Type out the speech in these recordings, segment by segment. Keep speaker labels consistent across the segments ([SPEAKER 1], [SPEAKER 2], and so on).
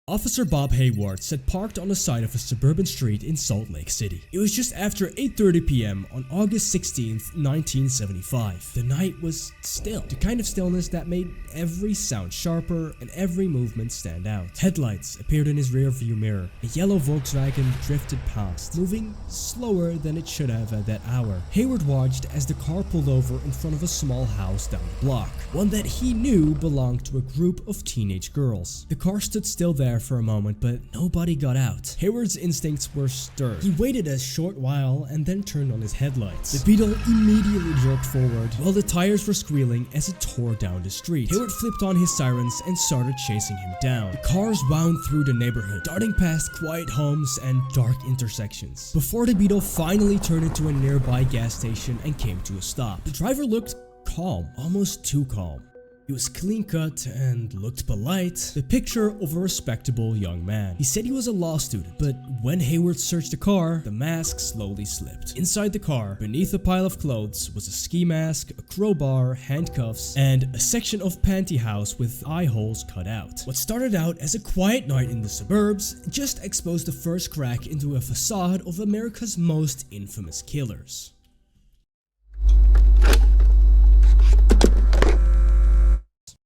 [SPEAKER 1] Officer Bob Hayward sat parked on the side of a suburban street in Salt Lake City. It was just after 8:30 p.m. on August 16th, 1975. The night was still, the kind of stillness that made every sound sharper and every movement stand out. Headlights appeared in his rearview mirror. A yellow Volkswagen drifted past, moving slower than it should have at that hour. Hayward watched as the car pulled over in front of a small house down the block, one that he knew belonged to a group of teenage girls. The car stood still there for a moment, but nobody got out. Hayward's instincts were stirred. He waited a short while and then turned on his headlights. The Beetle immediately jerked forward while the tires were squealing as it tore down the street. Hayward flipped on his sirens and started chasing him down. The cars wound through the neighborhood, darting past quiet homes and dark intersections, before the Beetle finally turned into a nearby gas station and came to a stop. The driver looked calm, almost too calm. He was clean-cut and looked polite, the picture of a respectable young man. He said he was a law student, but when Hayward searched the car, the mask slowly slipped. Inside the car, beneath a pile of clothes, was a ski mask, a crowbar, handcuffs, and a section of pantyhose with eye holes cut out. What started out as a quiet night in the suburbs just exposed the first crack into a facade of America's most infamous killers.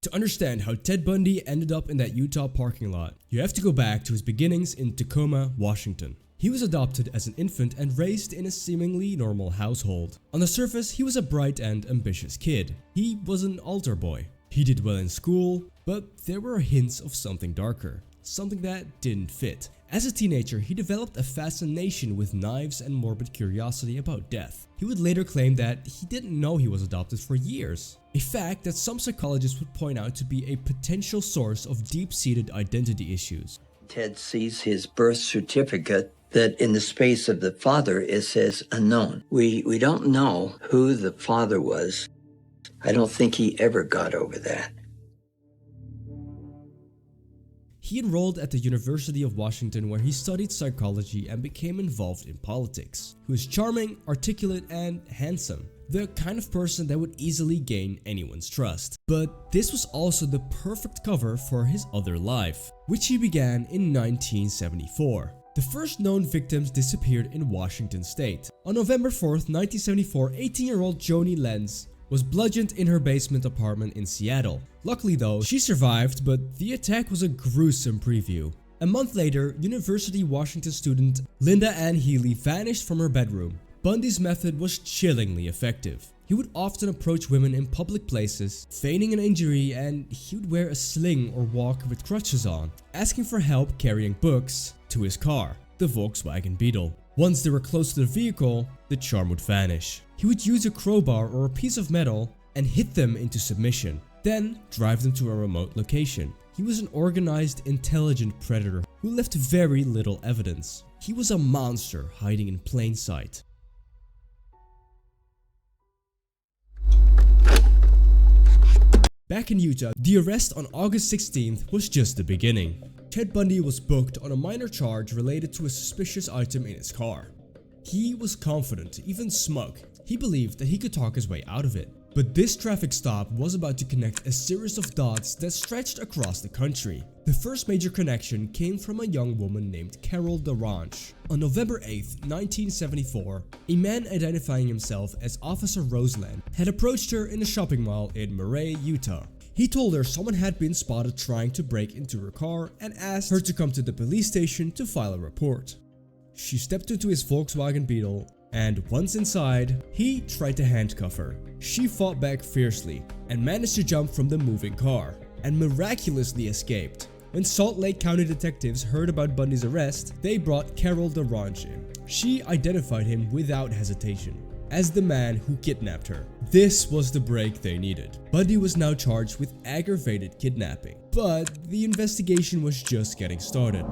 [SPEAKER 1] To understand how Ted Bundy ended up in that Utah parking lot, you have to go back to his beginnings in Tacoma, Washington. He was adopted as an infant and raised in a seemingly normal household. On the surface, he was a bright and ambitious kid. He was an altar boy. He did well in school, but there were hints of something darker, something that didn't fit. As a teenager, he developed a fascination with knives and morbid curiosity about death. He would later claim that he didn't know he was adopted for years, a fact that some psychologists would point out to be a potential source of deep-seated identity issues.
[SPEAKER 2] Ted sees his birth certificate that in the space of the father it says unknown. We don't know who the father was. I don't think he ever got over that.
[SPEAKER 1] He enrolled at the University of Washington, where he studied psychology and became involved in politics. He was charming, articulate, and handsome, the kind of person that would easily gain anyone's trust. But this was also the perfect cover for his other life, which he began in 1974. The first known victims disappeared in Washington state. On November 4th, 1974, 18-year-old Joni Lenz was bludgeoned in her basement apartment in Seattle. Luckily though, she survived, but the attack was a gruesome preview. A month later, University of Washington student Linda Ann Healy vanished from her bedroom. Bundy's method was chillingly effective. He would often approach women in public places, feigning an injury, and he would wear a sling or walk with crutches on, asking for help carrying books to his car, the Volkswagen Beetle. Once they were close to the vehicle, the charm would vanish. He would use a crowbar or a piece of metal and hit them into submission, then drive them to a remote location. He was an organized, intelligent predator who left very little evidence. He was a monster hiding in plain sight. Back in Utah, the arrest on August 16th was just the beginning. Ted Bundy was booked on a minor charge related to a suspicious item in his car. He was confident, even smug. He believed that he could talk his way out of it. But this traffic stop was about to connect a series of dots that stretched across the country. The first major connection came from a young woman named Carol DeRange. On November 8th, 1974, a man identifying himself as Officer Roseland had approached her in a shopping mall in Murray, Utah. He told her someone had been spotted trying to break into her car and asked her to come to the police station to file a report. She stepped into his Volkswagen Beetle, and once inside, he tried to handcuff her. She fought back fiercely and managed to jump from the moving car and miraculously escaped. When Salt Lake County detectives heard about Bundy's arrest, they brought Carol DeRange in. She identified him without hesitation as the man who kidnapped her. This was the break they needed. Bundy was now charged with aggravated kidnapping, but the investigation was just getting started.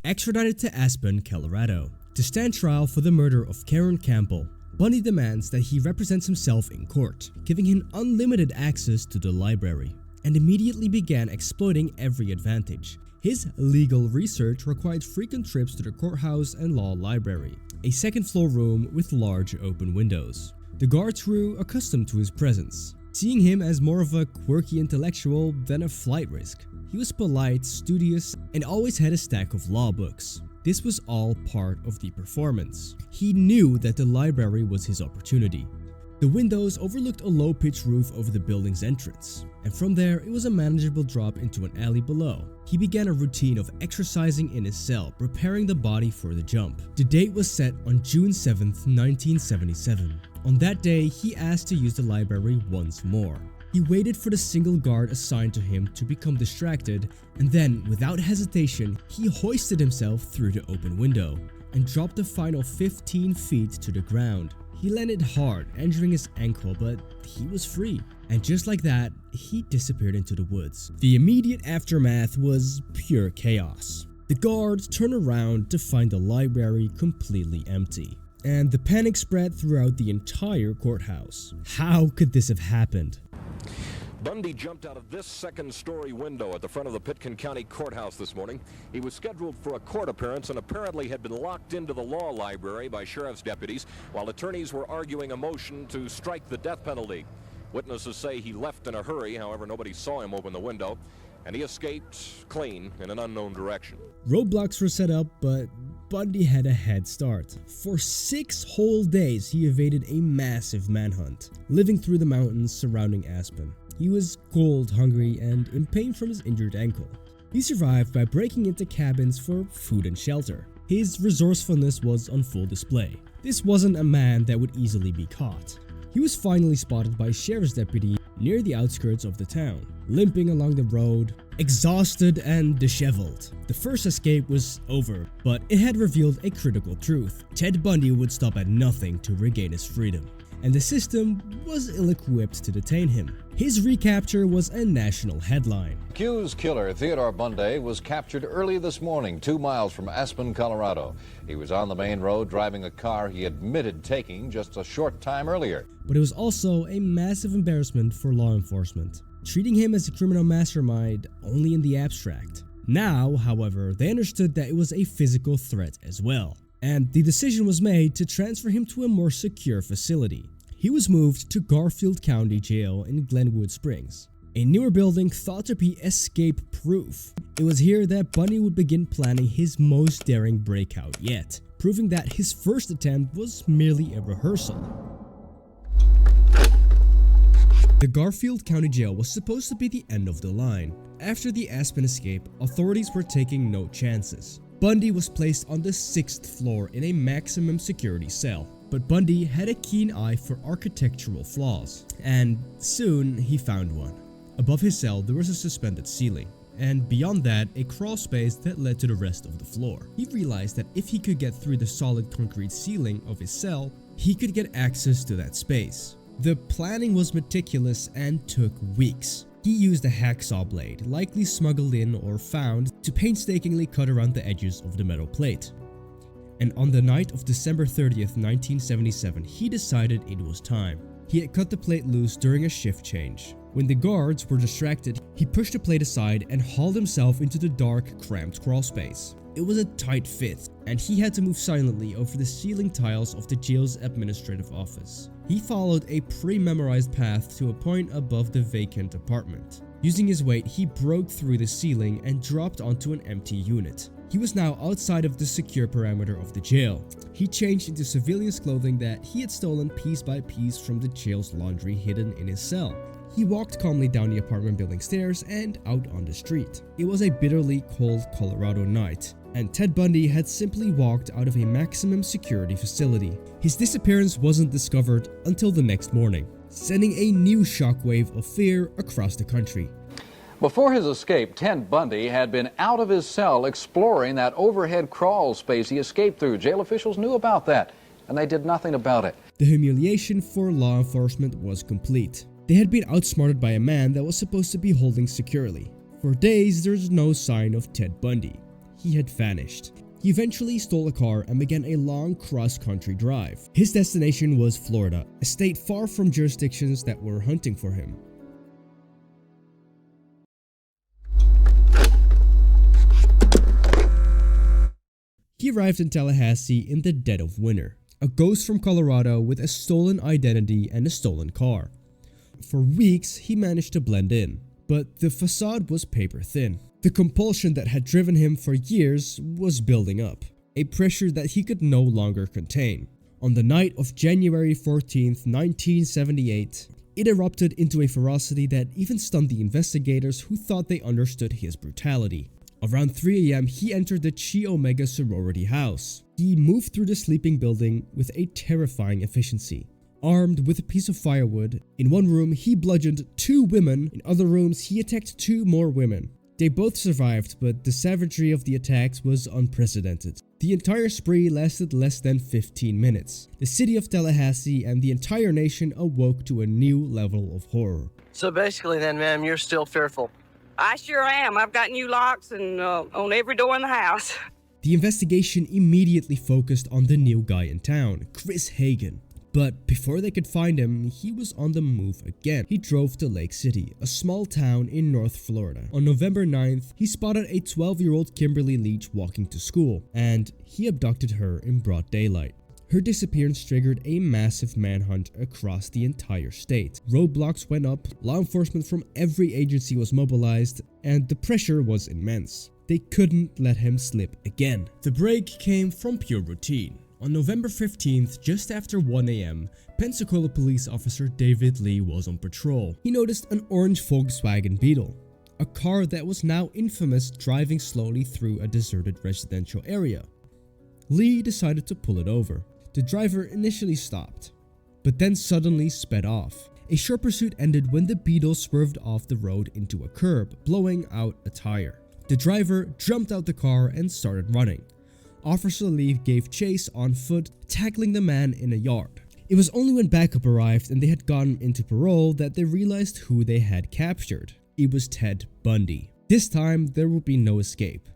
[SPEAKER 1] Extradited to Aspen, Colorado, to stand trial for the murder of Karen Campbell, Bundy demands that he represents himself in court, giving him unlimited access to the library, and immediately began exploiting every advantage. His legal research required frequent trips to the courthouse and law library, a second-floor room with large open windows. The guards grew accustomed to his presence. seeing him as more of a quirky intellectual than a flight risk. He was polite, studious, and always had a stack of law books. This was all part of the performance. He knew that the library was his opportunity. The windows overlooked a low-pitched roof over the building's entrance, and from there it was a manageable drop into an alley below. He began a routine of exercising in his cell, preparing the body for the jump. The date was set on June 7th, 1977. On that day, he asked to use the library once more. He waited for the single guard assigned to him to become distracted, and then, without hesitation, he hoisted himself through the open window and dropped the final 15 feet to the ground. He landed hard, injuring his ankle, but he was free. And just like that, he disappeared into the woods. The immediate aftermath was pure chaos. The guards turned around to find the library completely empty, and the panic spread throughout the entire courthouse. How could this have happened?
[SPEAKER 3] Bundy jumped out of this second-story window at the front of the Pitkin County Courthouse this morning. He was scheduled for a court appearance and apparently had been locked into the law library by sheriff's deputies while attorneys were arguing a motion to strike the death penalty. Witnesses say he left in a hurry, however, nobody saw him open the window, and he escaped clean in an unknown direction.
[SPEAKER 1] Roadblocks were set up, but Bundy had a head start. For 6 whole days, he evaded a massive manhunt, living through the mountains surrounding Aspen. He was cold, hungry, and in pain from his injured ankle. He survived by breaking into cabins for food and shelter. His resourcefulness was on full display. This wasn't a man that would easily be caught. He was finally spotted by a sheriff's deputy near the outskirts of the town, limping along the road, exhausted and disheveled. The first escape was over, but it had revealed a critical truth. Ted Bundy would stop at nothing to regain his freedom, and the system was ill-equipped to detain him. His recapture was a national headline.
[SPEAKER 4] Accused killer Theodore Bundy was captured early this morning, 2 miles from Aspen, Colorado. He was on the main road driving a car he admitted taking just a short time earlier.
[SPEAKER 1] But it was also a massive embarrassment for law enforcement, treating him as a criminal mastermind only in the abstract. Now, however, they understood that it was a physical threat as well, and the decision was made to transfer him to a more secure facility. He was moved to Garfield County Jail in Glenwood Springs, a newer building thought to be escape-proof. It was here that Bundy would begin planning his most daring breakout yet, proving that his first attempt was merely a rehearsal. The Garfield County Jail was supposed to be the end of the line. After the Aspen escape, authorities were taking no chances. Bundy was placed on the 6th floor in a maximum security cell. But Bundy had a keen eye for architectural flaws, and soon he found one. Above his cell there was a suspended ceiling, and beyond that a crawl space that led to the rest of the floor. He realized that if he could get through the solid concrete ceiling of his cell, he could get access to that space. The planning was meticulous and took weeks. He used a hacksaw blade, likely smuggled in or found, to painstakingly cut around the edges of the metal plate. And on the night of December 30th, 1977, he decided it was time. He had cut the plate loose during a shift change. When the guards were distracted, he pushed the plate aside and hauled himself into the dark, cramped crawl space. It was a tight fit, and he had to move silently over the ceiling tiles of the jail's administrative office. He followed a pre-memorized path to a point above the vacant apartment. Using his weight, he broke through the ceiling and dropped onto an empty unit. He was now outside of the secure perimeter of the jail. He changed into civilian's clothing that he had stolen piece by piece from the jail's laundry hidden in his cell. He walked calmly down the apartment building stairs and out on the street. It was a bitterly cold Colorado night, and Ted Bundy had simply walked out of a maximum security facility. His disappearance wasn't discovered until the next morning, sending a new shockwave of fear across the country.
[SPEAKER 4] Before his escape, Ted Bundy had been out of his cell exploring that overhead crawl space he escaped through. Jail officials knew about that, and they did nothing about it.
[SPEAKER 1] The humiliation for law enforcement was complete. They had been outsmarted by a man that was supposed to be holding securely. For days, there was no sign of Ted Bundy. He had vanished. He eventually stole a car and began a long cross-country drive. His destination was Florida, a state far from jurisdictions that were hunting for him. He arrived in Tallahassee in the dead of winter, a ghost from Colorado with a stolen identity and a stolen car. For weeks, he managed to blend in, but the facade was paper thin. The compulsion that had driven him for years was building up, a pressure that he could no longer contain. On the night of January 14th, 1978, it erupted into a ferocity that even stunned the investigators who thought they understood his brutality. Around 3 a.m., he entered the Chi Omega sorority house. He moved through the sleeping building with a terrifying efficiency. Armed with a piece of firewood, in one room he bludgeoned 2 women, in other rooms he attacked 2 more women. They both survived, but the savagery of the attacks was unprecedented. The entire spree lasted less than 15 minutes. The city of Tallahassee and the entire nation awoke to a new level of horror.
[SPEAKER 5] So basically then, ma'am, you're still fearful?
[SPEAKER 6] I sure am. I've got new locks and on every door in the house.
[SPEAKER 1] The investigation immediately focused on the new guy in town, Chris Hagen. But before they could find him, he was on the move again. He drove to Lake City, a small town in North Florida. On November 9th, he spotted a 12-year-old Kimberly Leach walking to school, and he abducted her in broad daylight. Her disappearance triggered a massive manhunt across the entire state. Roadblocks went up, law enforcement from every agency was mobilized, and the pressure was immense. They couldn't let him slip again. The break came from pure routine. On November 15th, just after 1 a.m., Pensacola police officer David Lee was on patrol. He noticed an orange Volkswagen Beetle, a car that was now infamous driving slowly through a deserted residential area. Lee decided to pull it over. The driver initially stopped, but then suddenly sped off. A short pursuit ended when the Beetle swerved off the road into a curb, blowing out a tire. The driver jumped out the car and started running. Officer Lee gave chase on foot, tackling the man in a yard. It was only when backup arrived and they had gotten into parole that they realized who they had captured. It was Ted Bundy. This time, there would be no escape.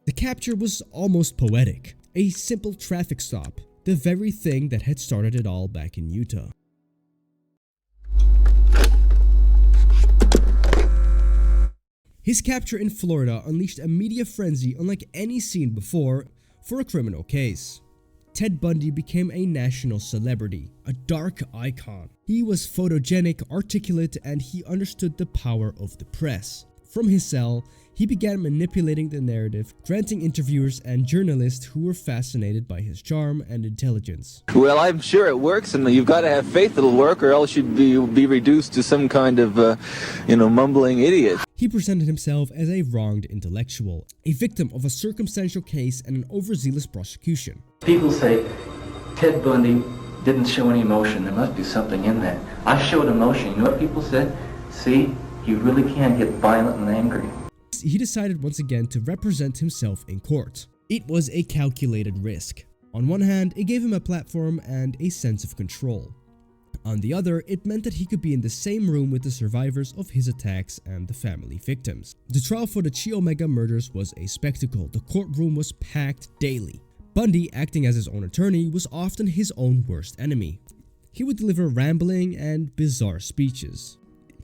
[SPEAKER 1] The capture was almost poetic. A simple traffic stop, the very thing that had started it all back in Utah. His capture in Florida unleashed a media frenzy unlike any seen before for a criminal case. Ted Bundy became a national celebrity, a dark icon. He was photogenic, articulate, and he understood the power of the press. From his cell, he began manipulating the narrative, granting interviewers and journalists who were fascinated by his charm and intelligence.
[SPEAKER 7] Well, I'm sure it works, and you've got to have faith it'll work, or else you'd be reduced to some kind of, mumbling idiot.
[SPEAKER 1] He presented himself as a wronged intellectual, a victim of a circumstantial case and an overzealous prosecution.
[SPEAKER 8] People say Ted Bundy didn't show any emotion. There must be something in that. I showed emotion. You know what people said? See, you really can get violent and angry.
[SPEAKER 1] He decided once again to represent himself in court. It was a calculated risk. On one hand, it gave him a platform and a sense of control. On the other, it meant that he could be in the same room with the survivors of his attacks and the family victims. The trial for the Chi Omega murders was a spectacle. The courtroom was packed daily. Bundy, acting as his own attorney, was often his own worst enemy. He would deliver rambling and bizarre speeches.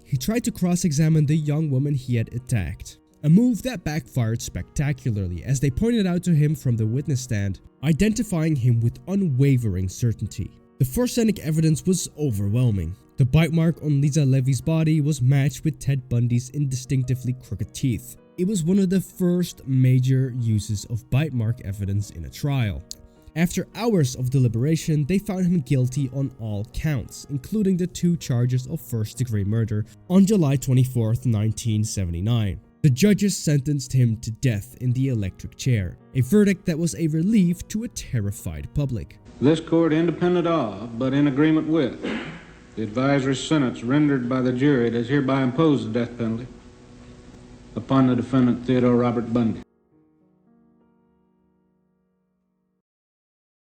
[SPEAKER 1] He tried to cross-examine the young woman he had attacked, a move that backfired spectacularly as they pointed out to him from the witness stand, identifying him with unwavering certainty. The forensic evidence was overwhelming. The bite mark on Lisa Levy's body was matched with Ted Bundy's indistinctively crooked teeth. It was one of the first major uses of bite mark evidence in a trial. After hours of deliberation, they found him guilty on all counts, including the 2 charges of first-degree murder on July 24, 1979. The judges sentenced him to death in the electric chair, a verdict that was a relief to a terrified public.
[SPEAKER 9] This court, independent of, but in agreement with, the advisory sentence rendered by the jury, does hereby impose the death penalty upon the defendant Theodore Robert Bundy.